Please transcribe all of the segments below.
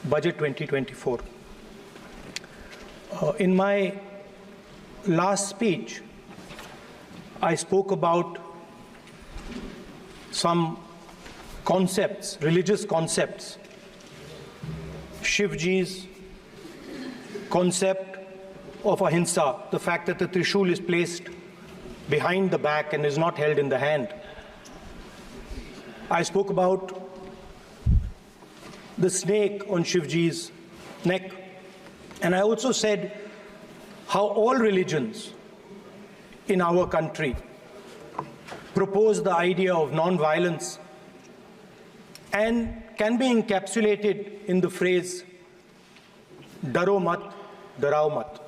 Budget 2024. In my last speech, I spoke about some concepts, religious concepts. Shivji's concept of ahimsa, the fact that the Trishul is placed behind the back and is not held in the hand. I spoke about the snake on Shivji's neck. And I also said how all religions in our country propose the idea of non-violence and can be encapsulated in the phrase, Daro mat, darao mat.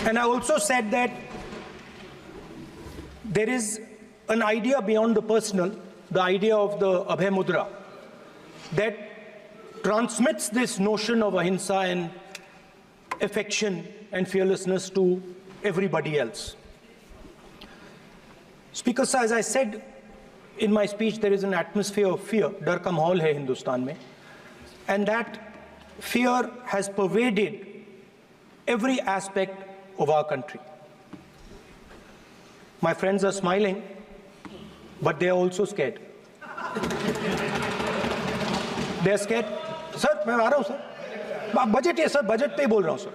And I also said that there is an idea beyond the personal, the idea of the Abhay Mudra, that transmits this notion of ahimsa and affection and fearlessness to everybody else. Speaker sir, as I said in my speech, there is an atmosphere of fear, dar ka mahol hai Hindustan mein, and that fear has pervaded every aspect of our country. My friends are smiling, but they are also scared. They are scared. Sir, मैं आ रहा हूँ sir. Budget है sir, budget पे ही बोल रहा हूँ sir.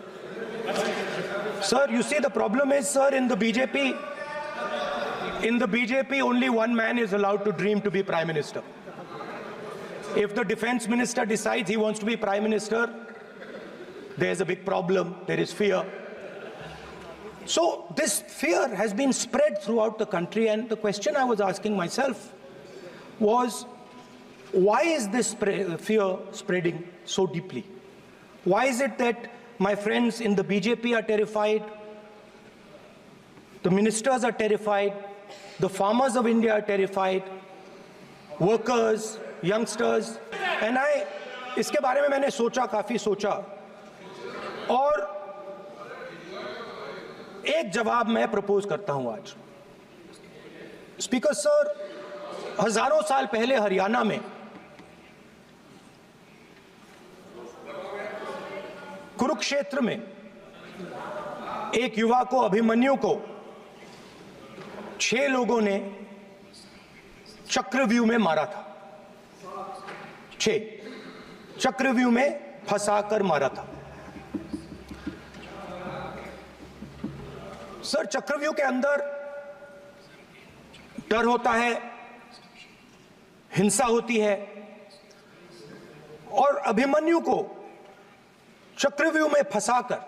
Sir, you see the problem is, sir, in the BJP, only one man is allowed to dream to be Prime Minister. If the Defense Minister decides he wants to be Prime Minister, there's a big problem, there is fear. So this fear has been spread throughout the country, and the question I was asking myself was, why is this fear spreading so deeply? Why is it that my friends in the BJP are terrified, the ministers are terrified, the farmers of India are terrified, workers, youngsters, and इसके बारे में मैंने सोचा, काफी सोचा, और एक जवाब मैं प्रपोज करता हूं आज. स्पीकर सर, हजारों साल पहले हरियाणा में कुरुक्षेत्र में एक युवा को, अभिमन्यु को 6 लोगों ने चक्रव्यूह में मारा था. 6 चक्रव्यूह में फंसाकर मारा था. सर, चक्रव्यूह के अंदर डर होता है, हिंसा होती है, और अभिमन्यु को चक्रव्यूह में फंसाकर,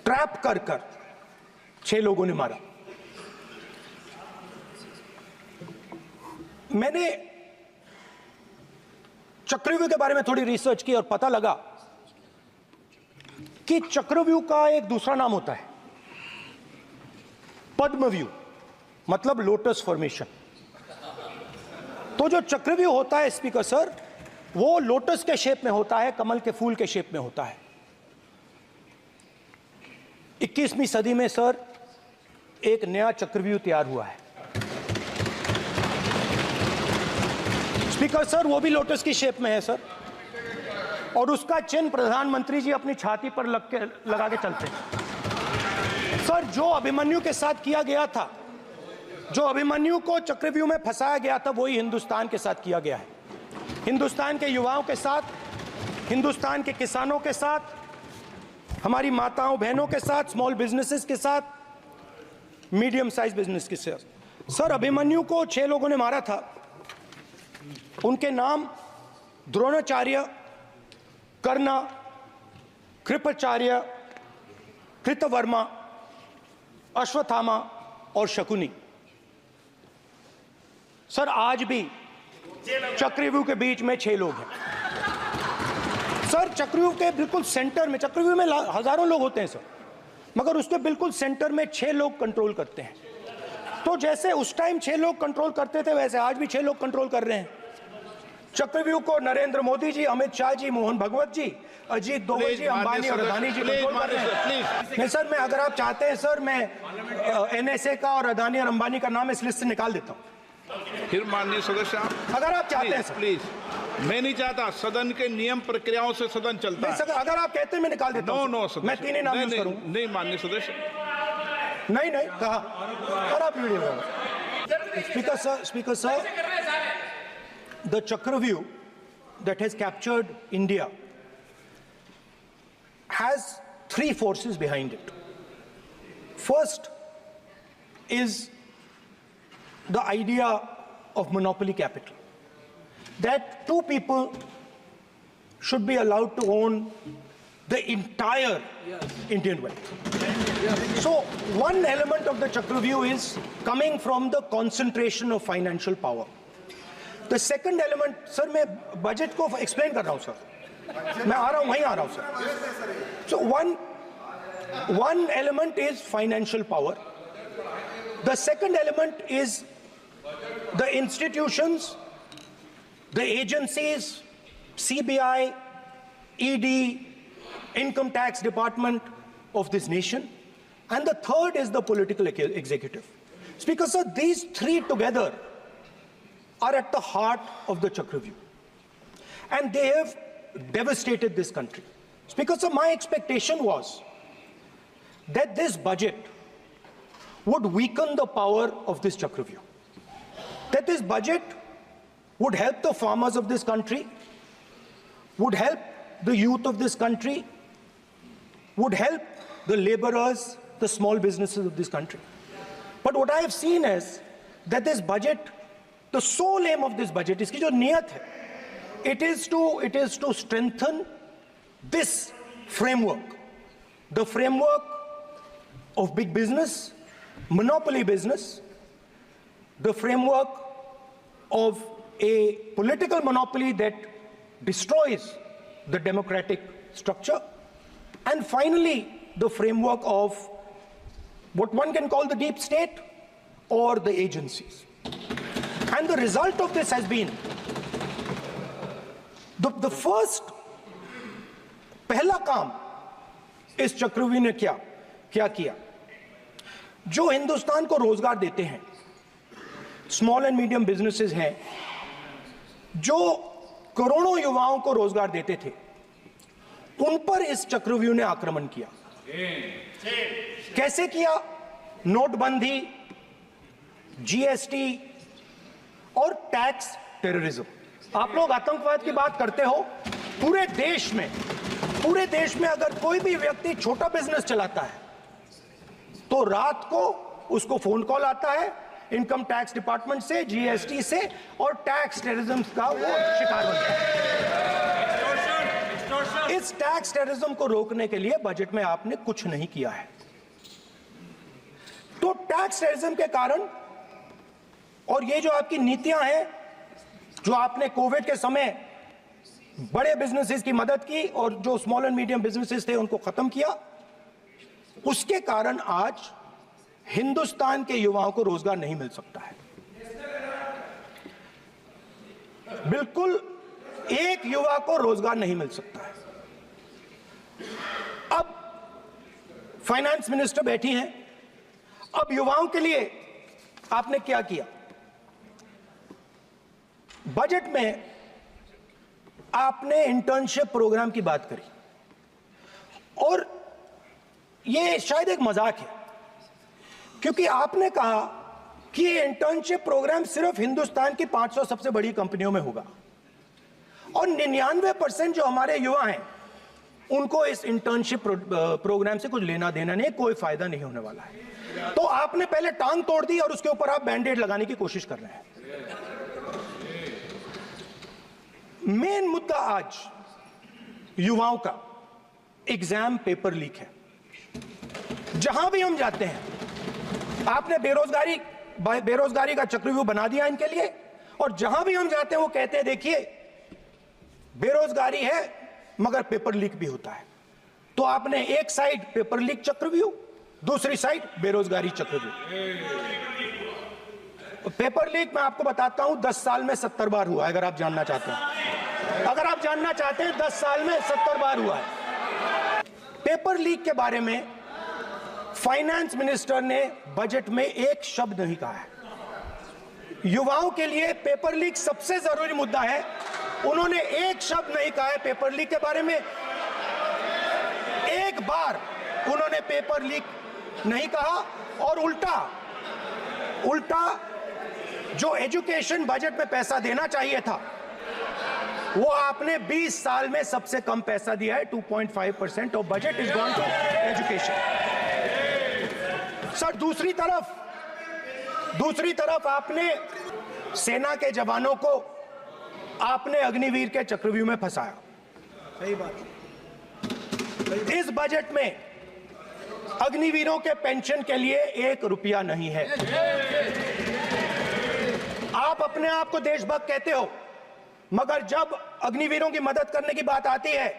ट्रैप कर 6 लोगों ने मारा. मैंने चक्रव्यूह के बारे में थोड़ी रिसर्च की और पता लगा कि चक्रव्यूह का एक दूसरा नाम होता है, पद्मव्यूह, मतलब लोटस फॉर्मेशन. तो जो चक्रव्यूह होता है स्पीकर सर, वो लोटस के शेप में होता है, कमल के फूल के शेप में होता है. 21वीं सदी में सर एक नया चक्रव्यूह तैयार हुआ है. स्पीकर सर, वो भी लोटस की शेप में है सर, और उसका चिन्ह प्रधानमंत्री जी अपनी छाती पर लगा के चलते हैं. सर, जो अभिमन्यु के साथ किया गया था, जो अभिमन्यु को चक्रव्यूह में फंसाया गया था, वही हिंदुस्तान के साथ किया गया है. हिंदुस्तान के युवाओं के साथ, हिंदुस्तान के किसानों के साथ, हमारी माताओं बहनों के साथ, स्मॉल बिजनेसेस के साथ, मीडियम साइज बिजनेस के साथ. सर, अभिमन्यु को 6 लोगों ने मारा था. उनके नाम द्रोणाचार्य, कर्ण, कृपाचार्य, कृतवर्मा, अश्वत्थामा और शकुनी. सर, आज भी चक्रव्यूह के बीच में 6 लोग हैं. सर, चक्रव्यूह के बिल्कुल सेंटर में, चक्रव्यूह में हजारों लोग होते हैं सर, मगर उसके बिल्कुल सेंटर में 6 लोग कंट्रोल करते हैं. तो जैसे उस टाइम 6 लोग कंट्रोल करते थे, वैसे आज भी 6 लोग कंट्रोल कर रहे हैं. चक्रव्यूह को नरेंद्र मोदी जी, अमित शाह जी, मोहन भगवत जी, अजीत डोभाल जी, अंबानी और अदानी जी कंट्रोल कर रहे हैं. नहीं सर, मैं, अगर आप चाहते हैं सर, मैं NSA का और अदानी और अंबानी का नाम इस लिस्ट से निकाल देता हूं. फिर माननीय सदस्य, अगर आप चाहते हैं सर, प्लीज. मैं नहीं चाहता, सदन के नियम प्रक्रियाओं से सदन चलता है। अगर आप कहते हैं मैं निकाल देता हूं। नो सदस्य, मैं तीन ही नाम यूज करूं। नहीं माननीय सदस्य, नहीं कहा। और आप वीडियो स्पीकर सर, द चक्रव्यूह that has captured India has three forces behind it. First is the idea of monopoly capital, that two people should be allowed to own the entire Indian wealth. So one element of the Chakravyu is coming from the concentration of financial power. The second element, sir, मैं budget को explain कर रहा हूं sir, मैं आ रहा हूं, वहीं आ रहा हूं sir. So one element is financial power. The second element is the institutions, the agencies, CBI, ED, Income Tax Department of this nation, and the third is the political executive. Speaker sir, these three together are at the heart of the Chakravyu, and they have devastated this country. Speaker sir, my expectation was that this budget would weaken the power of this Chakravyu, that this budget would help the farmers of this country, would help the youth of this country, would help the laborers, the small businesses of this country. But what I have seen is that this budget, the sole aim of this budget, iski jo niyat hai, it is to strengthen this framework, the framework of big business, monopoly business, the framework of a political monopoly that destroys the democratic structure, and finally the framework of what one can call the deep state or the agencies. And the result of this has been the first पहला काम इस चक्रव्यूह ने क्या किया, जो हिंदुस्तान को रोजगार देते हैं, स्मॉल एंड मीडियम बिजनेसेस हैं, जो करोड़ों युवाओं को रोजगार देते थे, उन पर इस चक्रव्यूह ने आक्रमण किया. कैसे किया? नोटबंदी, जीएसटी और टैक्स टेररिज्म. आप लोग आतंकवाद की बात करते हो, पूरे देश में अगर कोई भी व्यक्ति छोटा बिजनेस चलाता है तो रात को उसको फोन कॉल आता है इनकम टैक्स डिपार्टमेंट से, जीएसटी से, और टैक्स टेररिज्म का वो शिकार बनता है. इस टैक्स टेररिज्म को रोकने के लिए बजट में आपने कुछ नहीं किया है. तो टैक्स टेररिज्म के कारण और ये जो आपकी नीतियां हैं, जो आपने कोविड के समय बड़े बिजनेसेस की मदद की और जो स्मॉल एंड मीडियम बिजनेसेस थे उनको खत्म किया, उसके कारण आज हिंदुस्तान के युवाओं को रोजगार नहीं मिल सकता है. बिल्कुल एक युवा को रोजगार नहीं मिल सकता है. अब फाइनेंस मिनिस्टर बैठी हैं, अब युवाओं के लिए आपने क्या किया? बजट में आपने इंटर्नशिप प्रोग्राम की बात करी, और यह शायद एक मजाक है, क्योंकि आपने कहा कि ये इंटर्नशिप प्रोग्राम सिर्फ हिंदुस्तान की 500 सबसे बड़ी कंपनियों में होगा, और 99% जो हमारे युवा हैं उनको इस इंटर्नशिप प्रोग्राम से कुछ लेना देना नहीं, कोई फायदा नहीं होने वाला है. तो आपने पहले टांग तोड़ दी और उसके ऊपर आप बैंडेड लगाने की कोशिश कर रहे हैं. मेन मुद्दा आज युवाओं का एग्जाम पेपर लीक है. जहां भी हम जाते हैं, आपने बेरोजगारी का चक्रव्यूह बना दिया इनके लिए, और जहां भी हम जाते हैं वो कहते हैं देखिए बेरोजगारी है मगर पेपर लीक भी होता है. तो आपने एक साइड पेपर लीक चक्रव्यूह, दूसरी साइड बेरोजगारी चक्रव्यूह. पेपर लीक मैं आपको बताता हूं 10 साल में 70 बार हुआ है. अगर आप जानना चाहते हैं, 10 साल में 70 बार हुआ है. पेपर लीक के बारे में फाइनेंस मिनिस्टर ने बजट में एक शब्द नहीं कहा है. युवाओं के लिए पेपर लीक सबसे जरूरी मुद्दा है, उन्होंने एक शब्द नहीं कहा है पेपर लीक के बारे में। एक बार उन्होंने पेपर लीक नहीं कहा, और उल्टा जो एजुकेशन बजट में पैसा देना चाहिए था वो आपने 20 साल में सबसे कम पैसा दिया है। 2.5% of budget is gone to education. Sir, दूसरी तरफ आपने सेना के जवानों को आपने अग्निवीर के चक्रव्यूह में फंसाया। सही बात। इस बजट में अग्निवीरों के पेंशन के लिए 1 रुपया नहीं है। आप अपने आप को देशभक्त कहते हो, मगर जब अग्निवीरों की मदद करने की बात आती है,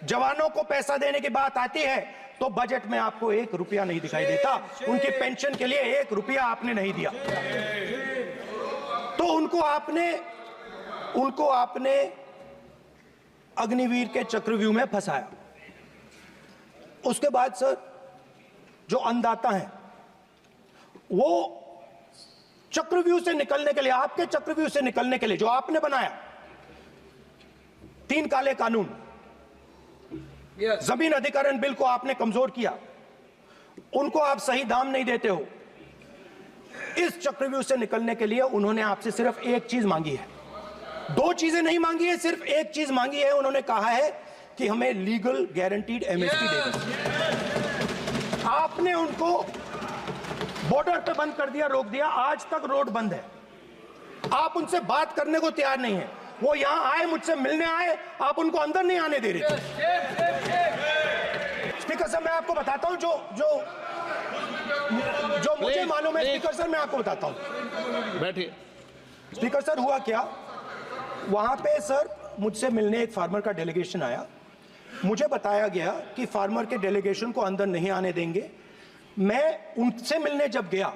जवानों को पैसा देने की बात आती है, तो बजट में आपको 1 रुपया नहीं दिखाई देता। उनकी पेंशन के लिए 1 रुपया आपने नहीं दिया। तो उनको आपने अग्निवीर के चक्रव्यूह में फंसाया। उसके बाद सर, जो अन्नदाता हैं वो चक्रव्यूह से निकलने के लिए, आपके चक्रव्यूह से निकलने के लिए जो आपने बनाया 3 काले कानून, जमीन अधिग्रहण बिल को आपने कमजोर किया, उनको आप सही दाम नहीं देते हो। इस चक्रव्यूह से निकलने के लिए उन्होंने आपसे सिर्फ एक चीज मांगी है, 2 चीजें नहीं मांगी है, सिर्फ एक चीज मांगी है। उन्होंने कहा है कि हमें लीगल गारंटीड एमएसपी दे दो। आपने उनको बॉर्डर पे बंद कर दिया, रोक दिया, आज तक रोड बंद है। आप उनसे बात करने को तैयार नहीं है। वो यहां आए, मुझसे मिलने आए, आप उनको अंदर नहीं आने दे रहे थे। स्पीकर साहब, मैं आपको बताता हूं जो मुझे मालूम है। स्पीकर सर, मैं आपको बताता हूं। बैठिए। स्पीकर सर, हुआ क्या, वहां पे सर मुझसे मिलने एक फार्मर का डेलीगेशन आया। मुझे बताया गया कि फार्मर के डेलीगेशन को अंदर नहीं आने देंगे। मैं उनसे मिलने जब गया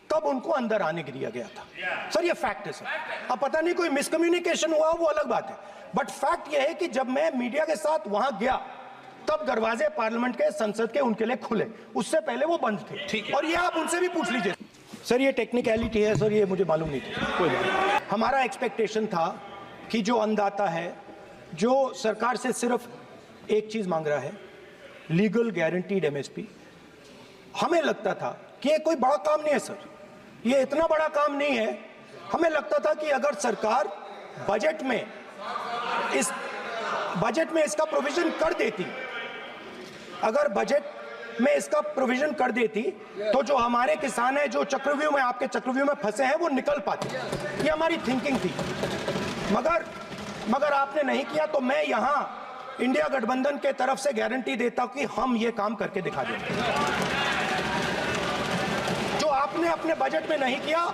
तब उनको अंदर आने दिया गया था। सर, ये फैक्ट है सर। अब पता नहीं कोई मिसकम्युनिकेशन हुआ, वो अलग बात है, बट फैक्ट ये है कि जब मैं मीडिया के साथ वहां गया तब दरवाजे पार्लियामेंट के, संसद के उनके लिए खुले, उससे पहले वो बंद थे। और ये आप उनसे भी पूछ लीजिए सर। ये टेक्निकलिटी है सर, ये मुझे मालूम नहीं थी। कोई बात। हमारा एक्सपेक्टेशन था कि जो अन्नदाता है, जो सरकार से सिर्फ एक चीज मांग रहा है, लीगल गारंटीड एमएसपी, हमें लगता था कि ये कोई बड़ा काम नहीं है सर, ये इतना बड़ा काम नहीं है। हमें लगता था कि अगर सरकार बजट में इसका प्रोविजन कर देती, अगर बजट में इसका प्रोविजन कर देती, तो जो हमारे किसान हैं जो चक्रव्यूह में, आपके चक्रव्यूह में फंसे हैं, वो निकल पाते। ये हमारी थिंकिंग थी, मगर आपने नहीं किया। तो मैं यहां इंडिया गठबंधन के तरफ से गारंटी देता हूं कि हम ये काम करके दिखा देंगे। जो आपने अपने बजट में नहीं किया,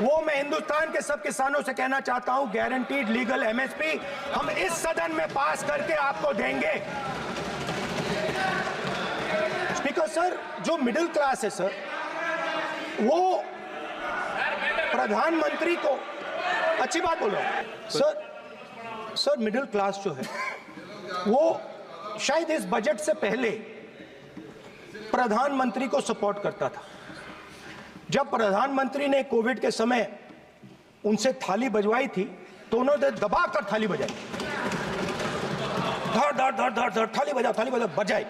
वो मैं हिंदुस्तान के सब किसानों से कहना चाहता हूं, गारंटीड लीगल एमएसपी हम इस सदन में पास करके आपको देंगे। स्पीकर सर, जो मिडिल क्लास है सर, वो प्रधानमंत्री को, अच्छी बात बोल रहा हूं सर, मिडिल क्लास जो है वो शायद इस बजट से पहले प्रधानमंत्री को सपोर्ट करता था। जब प्रधानमंत्री ने कोविड के समय उनसे थाली बजवाई थी, तो उन्होंने दबाकर थाली बजाई, धड़ धड़ धड़ धड़ धड़, थाली बजा बजाई।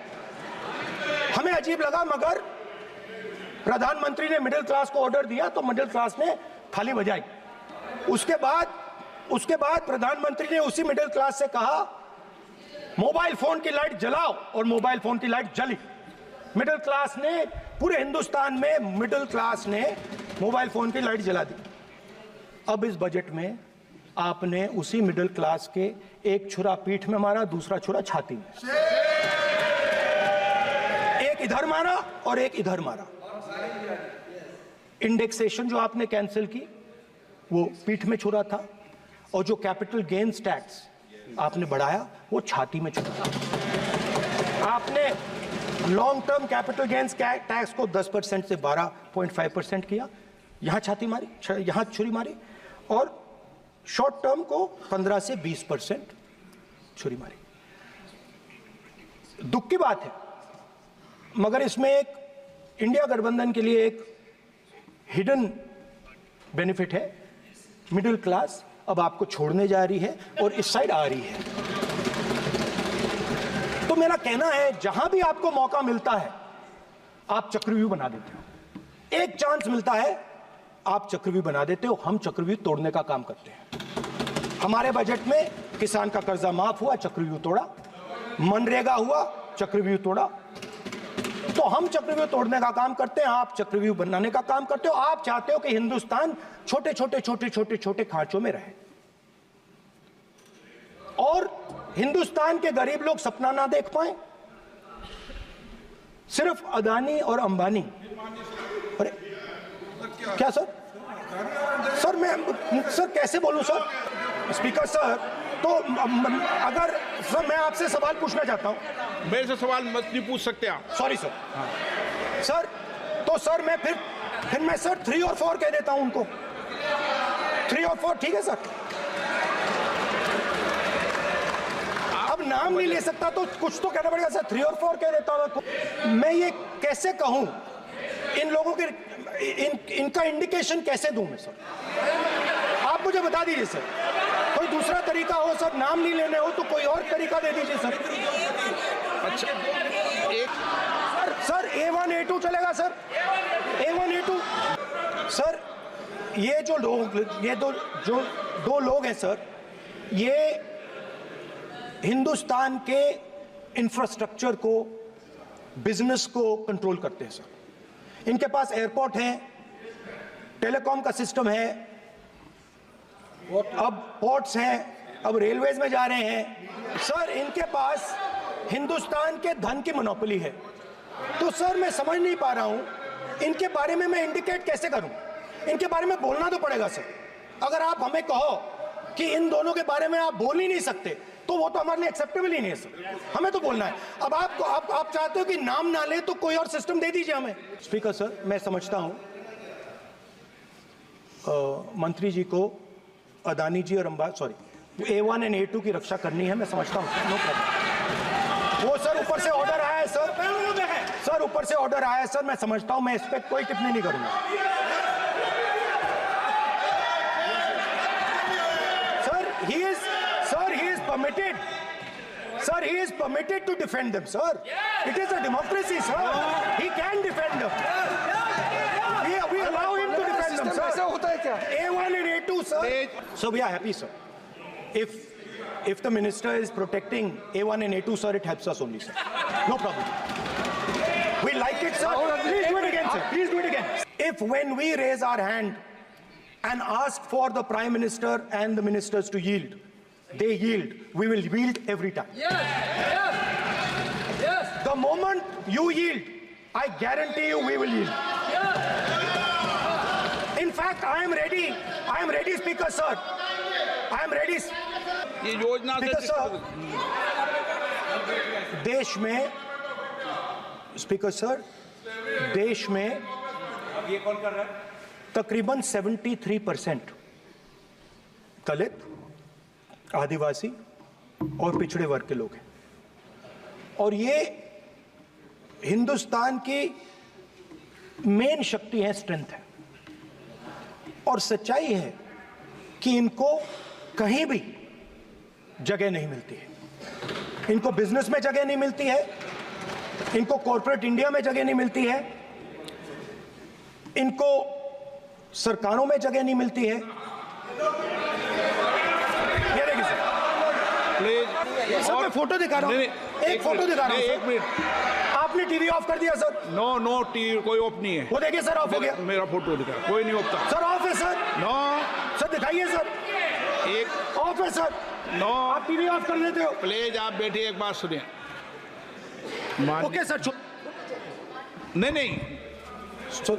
हमें अजीब लगा, मगर प्रधानमंत्री ने मिडिल क्लास को ऑर्डर दिया तो मिडिल क्लास ने थाली बजाई। उसके बाद प्रधानमंत्री ने उसी मिडिल क्लास से कहा, मोबाइल फोन की लाइट जलाओ, और मोबाइल फोन की लाइट जली। मिडिल क्लास ने, पूरे हिंदुस्तान में मिडिल क्लास ने मोबाइल फोन की लाइट जला दी। अब इस बजट में आपने उसी मिडिल क्लास के एक छुरा पीठ में मारा, दूसरा छुरा छाती में, एक इधर मारा और एक इधर मारा। इंडेक्सेशन जो आपने कैंसिल की वो पीठ में छुरा था, और जो कैपिटल गेन्स टैक्स आपने बढ़ाया वो छाती में छुरा। आपने long term capital gains tax को 10% से 12.5% किया, यहां छाती मारी, यहां छुरी मारी, और शॉर्ट टर्म को 15 से 20% छुरी मारी। दुख की बात है, मगर इसमें एक इंडिया गठबंधन के लिए एक हिडन बेनिफिट है। मिडिल क्लास अब आपको छोड़ने जा रही है और इस साइड आ रही है। तो मेरा कहना है जहां भी आपको मौका मिलता है आप चक्रव्यूह बना देते हो। एक चांस मिलता है आप चक्रव्यूह बना देते हो, हम चक्रव्यूह तोड़ने का काम करते हैं। हमारे बजट में किसान का कर्जा माफ हुआ, चक्रव्यूह तोड़ा। मनरेगा हुआ, चक्रव्यूह तोड़ा। तो हम चक्रव्यूह तोड़ने का काम करते हैं, आप चक्रव्यूह बनाने का काम करते हो। आप चाहते हो कि हिंदुस्तान छोटे छोटे छोटे छोटे छोटे खांचों में रहे और हिंदुस्तान के गरीब लोग सपना ना देख पाए। सिर्फ अदानी और अंबानी। अरे क्या सर? सर मैं सर कैसे बोलूं सर? स्पीकर सर, तो अगर सर मैं आपसे सवाल पूछना चाहता हूं। मेरे से सवाल मत नहीं पूछ सकते आप। Sorry sir. सर तो सर मैं फिर मैं सर 3 और 4 कह देता हूं उनको। 3 और 4 ठीक है सर? अब नाम नहीं ले सकता तो कुछ तो कहना पड़ेगा सर। 3 और 4 कह देता हूं। मैं ये कैसे कहूं? इन लोगों के इनका इंडिकेशन कैसे दूं मैं सर? आप मुझे बता दीजिए सर। कोई दूसरा तरीका हो सर, नाम नहीं लेने हो तो कोई और तरीका दे दीजिए सर। अच्छा सर A1 A2 चलेगा सर? A1 A2 sir. ये जो लोग, ये दो लोग हैं सर, ये हिंदुस्तान के इंफ्रास्ट्रक्चर को, बिजनेस को कंट्रोल करते हैं सर। इनके पास एयरपोर्ट है, टेलीकॉम का सिस्टम है, अब पोर्ट्स हैं, अब रेलवेज में जा रहे हैं सर। इनके पास हिंदुस्तान के धन की मोनोपोली है। तो सर मैं समझ नहीं पा रहा हूं इनके बारे में मैं इंडिकेट कैसे करूं? इनके बारे में बोलना तो पड़ेगा सर। अगर आप हमें कहो कि इन दोनों के बारे में आप बोल ही नहीं सकते तो वो तो हमारे लिए एक्सेप्टेबल ही नहीं है सर। हमें तो बोलना है। अब आप चाहते हो कि नाम ना ले तो कोई और सिस्टम दे दीजिए हमें। स्पीकर सर, मैं समझता हूं मंत्री जी को अदानी जी और A1 एंड A2 की रक्षा करनी है, मैं समझता हूं। No problem. वो सर ऊपर से ऑर्डर आया है सर, ऊपर से ऑर्डर आया है सर। मैं समझता हूं, मैं इस पे कोई टिप्पणी नहीं करूंगा sir. He is permitted. Sir, he is permitted to defend them, sir. It is a democracy, sir. He can defend them. We allow him to defend them, sir. A1 and A2, sir. So we are happy, sir. If the minister is protecting A1 and A2, sir, it helps us only, sir. No problem. We like it, sir. Please do it again, sir. Please do it again. If when we raise our hand and ask for the Prime Minister and the ministers to yield, they yield, we will yield every time. Yes. The moment you yield, I guarantee you we will yield. In fact, I am ready, Speaker sir. I am ready. ये योजना Speaker sir, देश में, Speaker sir, देश में अब ये कौन कर रहा है? तकरीबन 73% दलित, आदिवासी और पिछड़े वर्ग के लोग हैं। और ये हिंदुस्तान की मेन शक्ति है, स्ट्रेंथ है। और सच्चाई है कि इनको कहीं भी जगह नहीं मिलती है। इनको बिजनेस में जगह नहीं मिलती है, इनको कॉर्पोरेट इंडिया में जगह नहीं मिलती है, इनको सरकारों में जगह नहीं मिलती है। सर मैं फोटो दिखा रहा हूँ, एक फोटो दिखा रहा हूँ। एक मिनट, आपने टीवी ऑफ कर दिया सर? नो टीवी कोई ऑफ नहीं है। वो देखिए सर, ऑफ हो गया। मेरा फोटो दिखा, कोई नहीं ऑफ था। सर ऑफ है सर? नो सर दिखाइए सर, एक ऑफ है सर। नो, आप टीवी ऑफ कर देते हो? प्लीज आप बैठिए, एक बात सुनिए। Okay sir. नहीं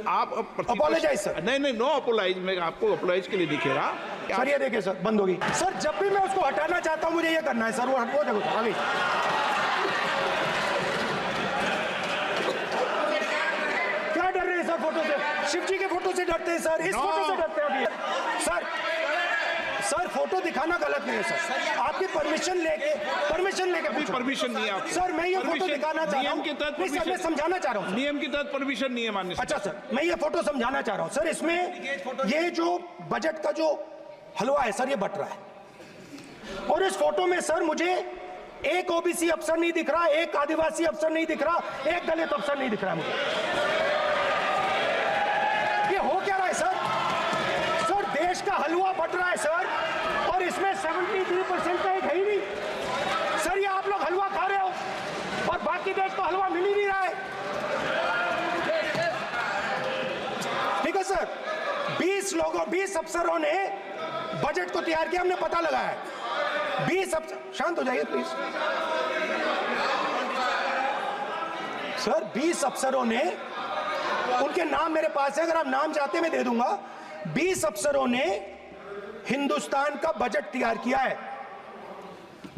आप अपोलोजाइज सर। नहीं नो अपोलाइज, मैं आपको अपोलाइज के लिए दिखे रहा सर। ये देखिए सर, बंद होगी सर। जब भी मैं उसको हटाना चाहता हूं मुझे ये करना है सर। वो देखो आगे। क्या डर रहे हैं सर फोटो से? शिव जी के फोटो से डरते हैं सर, इस फोटो से डरते हैं अभी सर। फोटो दिखाना गलत नहीं है सर। आपकी परमिशन लेके परमिशन नहीं है आपकी। सर मैं ये फोटो दिखाना चाह रहा हूं, नियम के तहत मैं समझाना चाह रहा हूं। नियम के तहत परमिशन नहीं है माननीय। अच्छा सर, मैं ये फोटो समझाना चाह रहा हूं सर। इसमें ये जो बजट का जो हलवा है सर, ये बट रहा है। और इस फोटो में सर मुझे एक ओबीसी अफसर नहीं दिख रहा, एक आदिवासी अफसर नहीं दिख रहा, एक दलित अफसर नहीं दिख रहा मुझे। ये हो क्या रहा है सर? सर देश का हलवा बट रहा है सर, और इसमें 73% का एक है ही नहीं सर। ये आप लोग हलवा खा रहे हो और बाकी देश को हलवा मिल ही नहीं रहा है। ठीक है सर, 20 अफसरों ने बजट को तैयार किया, हमने पता लगाया है। 20 अफसर, शांत हो जाइए प्लीज सर। 20 अफसरों ने, उनके नाम मेरे पास है, अगर आप नाम चाहते मैं दे दूंगा। 20 अफसरों ने हिंदुस्तान का बजट तैयार किया है।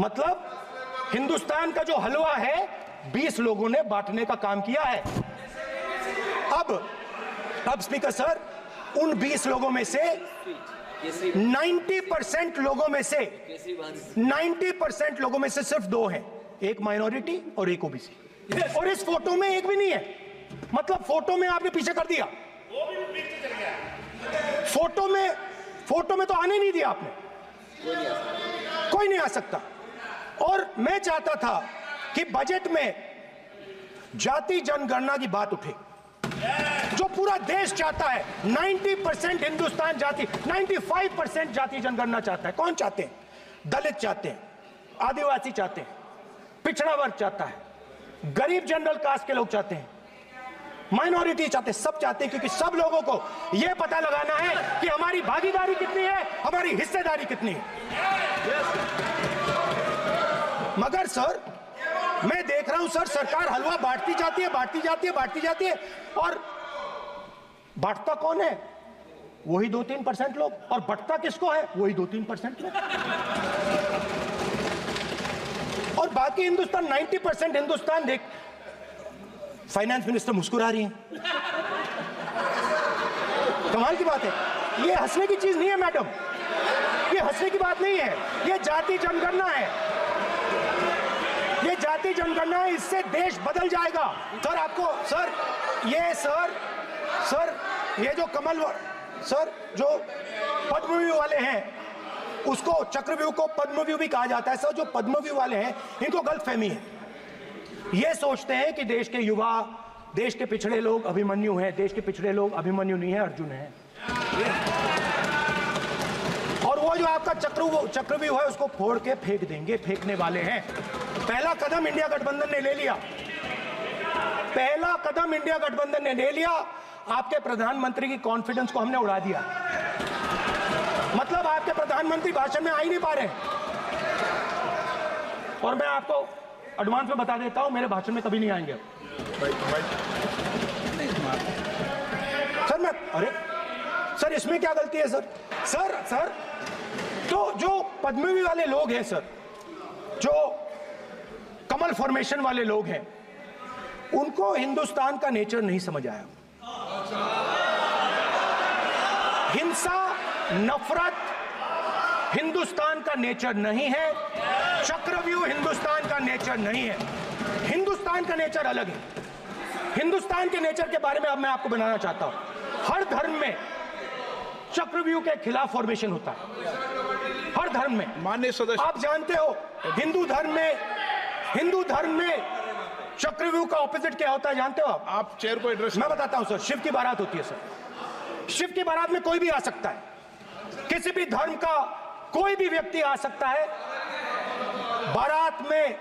मतलब हिंदुस्तान का जो हलवा है 20 लोगों ने बांटने का काम किया है। अब स्पीकर सर, उन 20 लोगों में से 90% लोगों में से 90% लोगों में से सिर्फ 2 हैं, एक माइनॉरिटी और एक ओबीसी। और इस फोटो में एक भी नहीं है। मतलब फोटो में आपने पीछे कर दिया, फोटो में तो आने नहीं दिया आपने, कोई नहीं आ सकता। और मैं चाहता था कि बजट में जाति जनगणना की बात उठे, जो पूरा देश चाहता है। 90% हिंदुस्तान जाति, 95% जाति जनगणना चाहता है। कौन चाहते हैं? दलित चाहते हैं, आदिवासी चाहते हैं, पिछड़ा वर्ग चाहता है, गरीब जनरल कास्ट के लोग चाहते हैं, माइनॉरिटी चाहते हैं, सब चाहते हैं, क्योंकि सब लोगों को यह पता लगाना है कि हमारी भागीदारी कितनी है, हमारी हिस्सेदारी कितनी है। मगर सर मैं देख रहा हूं सर, सरकार हलवा बांटती जाती है, और बांटता कौन है? वही 2-3% लोग, और बंटता किसको है? वही 2-3% लोग। और बाकी हिंदुस्तान, 90% हिंदुस्तान देख। फाइनेंस मिनिस्टर मुस्कुरा रही हैं, कमाल की बात है। ये हंसने की चीज नहीं है मैडम, ये हंसने की बात नहीं है, ये जाति जनगणना है, ये जाति जनगणना है। इससे देश बदल जाएगा सर। आपको सर ये जो सर जो पद्मव्यूह वाले हैं, उसको चक्रव्यूह को पद्मव्यूह भी कहा जाता है सर। जो पद्मव्यूह वाले हैं इनको गलतफहमी है, ये सोचते हैं कि देश के युवा, देश के पिछड़े लोग अभिमन्यु हैं। देश के पिछड़े लोग अभिमन्यु नहीं है, अर्जुन है। और वो जो आपका चक्रव्यूह है उसको फोड़ के फेंक देंगे, फेंकने वाले हैं। पहला कदम इंडिया गठबंधन ने ले लिया, आपके प्रधानमंत्री की कॉन्फिडेंस को हमने उड़ा दिया। मतलब आपके प्रधानमंत्री भाषण में आ ही नहीं पा रहे। और मैं आपको एडवांस में बता देता हूं, मेरे भाषण में कभी नहीं आएंगे सर। अरे सर इसमें क्या गलती है सर? सर तो जो पद्मव्यूह वाले लोग हैं सर, जो कमल फॉर्मेशन वाले लोग हैं, उनको हिंदुस्तान का नेचर नहीं समझ आया। हिंसा, नफरत हिंदुस्तान का नेचर नहीं है, चक्रव्यूह हिंदुस्तान का नेचर नहीं है। हिंदुस्तान का नेचर अलग है। हिंदुस्तान के नेचर के बारे में अब मैं आपको बनाना चाहता हूं। हर धर्म में चक्रव्यूह के खिलाफ फॉर्मेशन होता है, हर धर्म में। माननीय सदस्य, आप जानते हो हिंदू धर्म में चक्रव्यूह का ऑपोजिट क्या होता है, जानते हो आप चेयर को एड्रेस। मैं बताता हूं सर। शिव की बारात होती है सर, शिव की बारात में कोई भी आ सकता है, किसी भी धर्म का कोई भी व्यक्ति आ सकता है, बारात में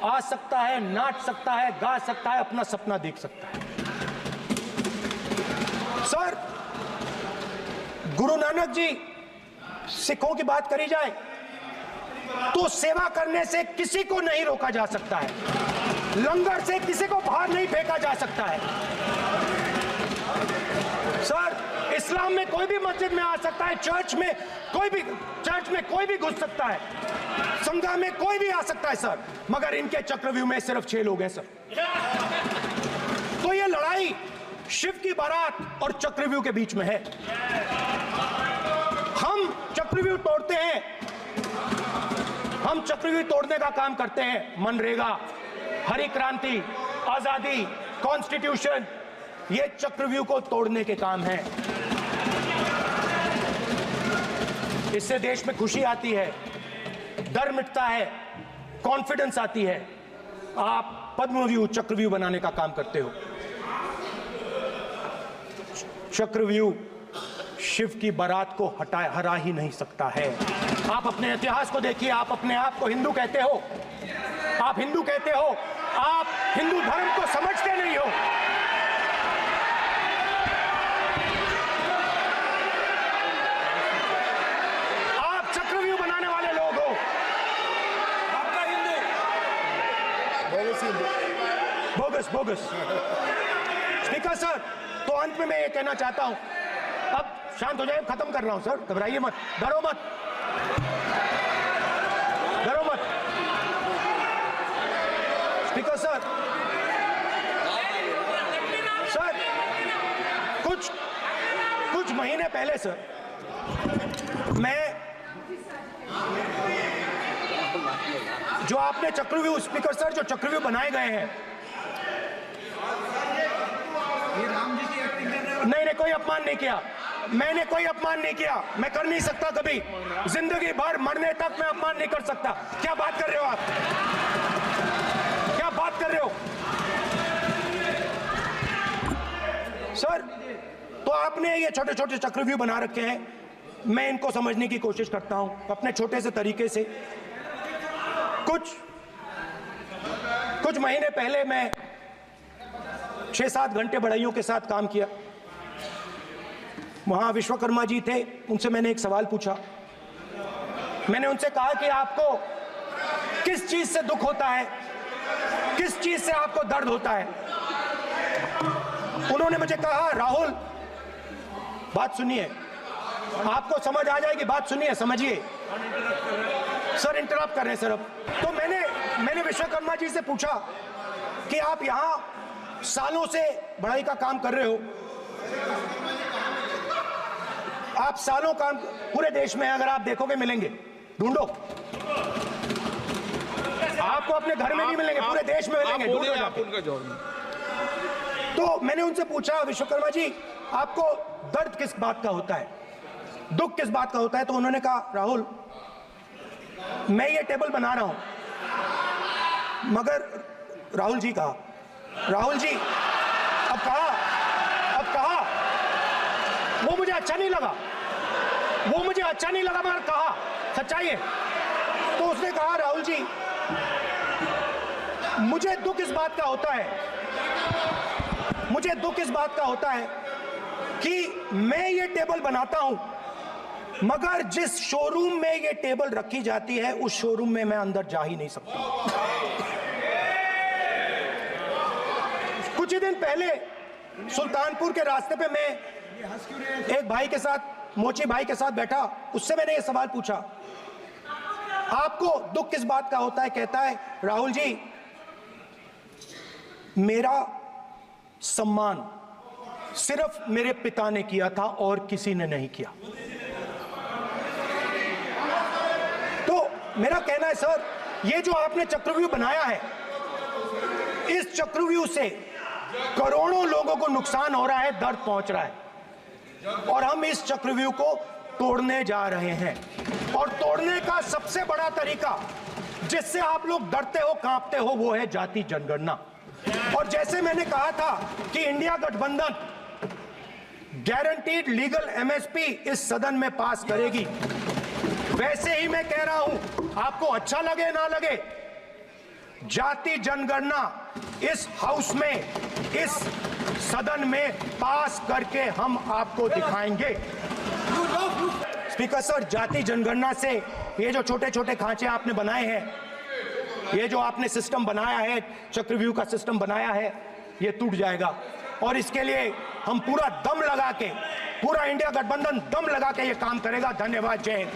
आ सकता है, नाच सकता है, गा सकता है, अपना सपना देख सकता है। सर गुरु नानक जी, सिखों की बात करी जाए तो सेवा करने से किसी को नहीं रोका जा सकता है, लंगर से किसी को बाहर नहीं फेंका जा सकता है। सर इस्लाम में कोई भी मस्जिद में आ सकता है, चर्च में कोई भी घुस सकता है, संघा में कोई भी आ सकता है सर, मगर इनके चक्रव्यूह में सिर्फ 6 लोग हैं सर। तो ये लड़ाई शिव की बारात और चक्रव्यूह के बीच में है। हम चक्रव्यूह तोड़ते हैं, हम चक्रव्यूह तोड़ने का काम करते हैं। मनरेगा, हरी क्रांति, आजादी, कॉन्स्टिट्यूशन, ये चक्रव्यूह को तोड़ने के काम है। इससे देश में खुशी आती है, डर मिटता है, कॉन्फिडेंस आती है। आप पद्मव्यूह चक्रव्यूह बनाने का काम करते हो। चक्रव्यूह शिव की बारात को हरा ही नहीं सकता है। आप अपने इतिहास को देखिए। आप अपने आप को हिंदू कहते हो, आप हिंदू कहते हो, आप हिंदू धर्म को समझते नहीं हो। आप चक्रव्यूह बनाने वाले लोग हो। आपका Hindu bogus bogus. Speaker sir, तो अंत में मैं ये कहना चाहता हूं, अब शांत हो जाए, खत्म कर रहा हूं सर, घबराइए मत, डरो मत, डरो मत। स्पीकर सर, सर कुछ महीने पहले सर, मैं जो आपने चक्रव्यूह, स्पीकर सर, जो चक्रव्यूह बनाए गए हैं, नहीं, कोई अपमान नहीं किया, मैंने कोई अपमान नहीं किया, मैं कर नहीं सकता कभी, जिंदगी भर मरने तक मैं अपमान नहीं कर सकता। क्या बात कर रहे हो आप, क्या बात कर रहे हो सर? तो आपने ये छोटे छोटे चक्रव्यूह बना रखे हैं, मैं इनको समझने की कोशिश करता हूं अपने छोटे से तरीके से। कुछ महीने पहले मैं 6-7 घंटे बढ़इयों के साथ काम किया। वहां विश्वकर्मा जी थे, उनसे मैंने एक सवाल पूछा। मैंने उनसे कहा कि आपको किस चीज से दुख होता है, किस चीज से आपको दर्द होता है? उन्होंने मुझे कहा, राहुल बात सुनिए, आपको समझ आ जाएगी, बात सुनिए, समझिए। सर इंटरप्ट कर रहे हैं सर। अब तो मैंने विश्वकर्मा जी से पूछा कि आप यहां सालों से बढ़ई का काम कर रहे हो, आप सालों काम पूरे देश में, अगर आप देखोगे मिलेंगे, ढूंढो, आपको अपने घर में नहीं मिलेंगे, पूरे देश में मिलेंगे, ढूंढो जाके। तो मैंने उनसे पूछा, विश्वकर्मा जी आपको दर्द किस बात का होता है, दुख किस बात का होता है? तो उन्होंने कहा, राहुल मैं ये टेबल बना रहा हूं, मगर राहुल जी कहा, राहुल जी अब कहा वो मुझे अच्छा नहीं लगा, वो मुझे अच्छा नहीं लगा, मगर कहा सच्चाई है। तो उसने कहा, राहुल जी मुझे दुख इस बात का होता है, मुझे दुख इस बात का होता है कि मैं ये टेबल बनाता हूं, मगर जिस शोरूम में ये टेबल रखी जाती है उस शोरूम में मैं अंदर जा ही नहीं सकता। कुछ ही दिन पहले सुल्तानपुर के रास्ते पे मैं एक भाई के साथ, मोची भाई के साथ बैठा, उससे मैंने ये सवाल पूछा, आपको दुख किस बात का होता है? कहता है, राहुल जी मेरा सम्मान सिर्फ मेरे पिता ने किया था और किसी ने नहीं किया। तो मेरा कहना है सर, ये जो आपने चक्रव्यूह बनाया है, इस चक्रव्यूह से करोड़ों लोगों को नुकसान हो रहा है, दर्द पहुंच रहा है, और हम इस चक्रव्यूह को तोड़ने जा रहे हैं। और तोड़ने का सबसे बड़ा तरीका, जिससे आप लोग डरते हो, कांपते हो, वो है जाति जनगणना। और जैसे मैंने कहा था कि इंडिया गठबंधन गारंटीड लीगल एमएसपी इस सदन में पास करेगी, वैसे ही मैं कह रहा हूं, आपको अच्छा लगे ना लगे, जाति जनगणना इस हाउस में, इस सदन में पास करके हम आपको दिखाएंगे। स्पीकर सर, जाति जनगणना से ये जो छोटे छोटे खांचे आपने बनाए हैं, ये जो आपने सिस्टम बनाया है, चक्रव्यूह का सिस्टम बनाया है, ये टूट जाएगा। और इसके लिए हम पूरा दम लगा के, पूरा इंडिया गठबंधन दम लगा के ये काम करेगा। धन्यवाद, जय हिंद।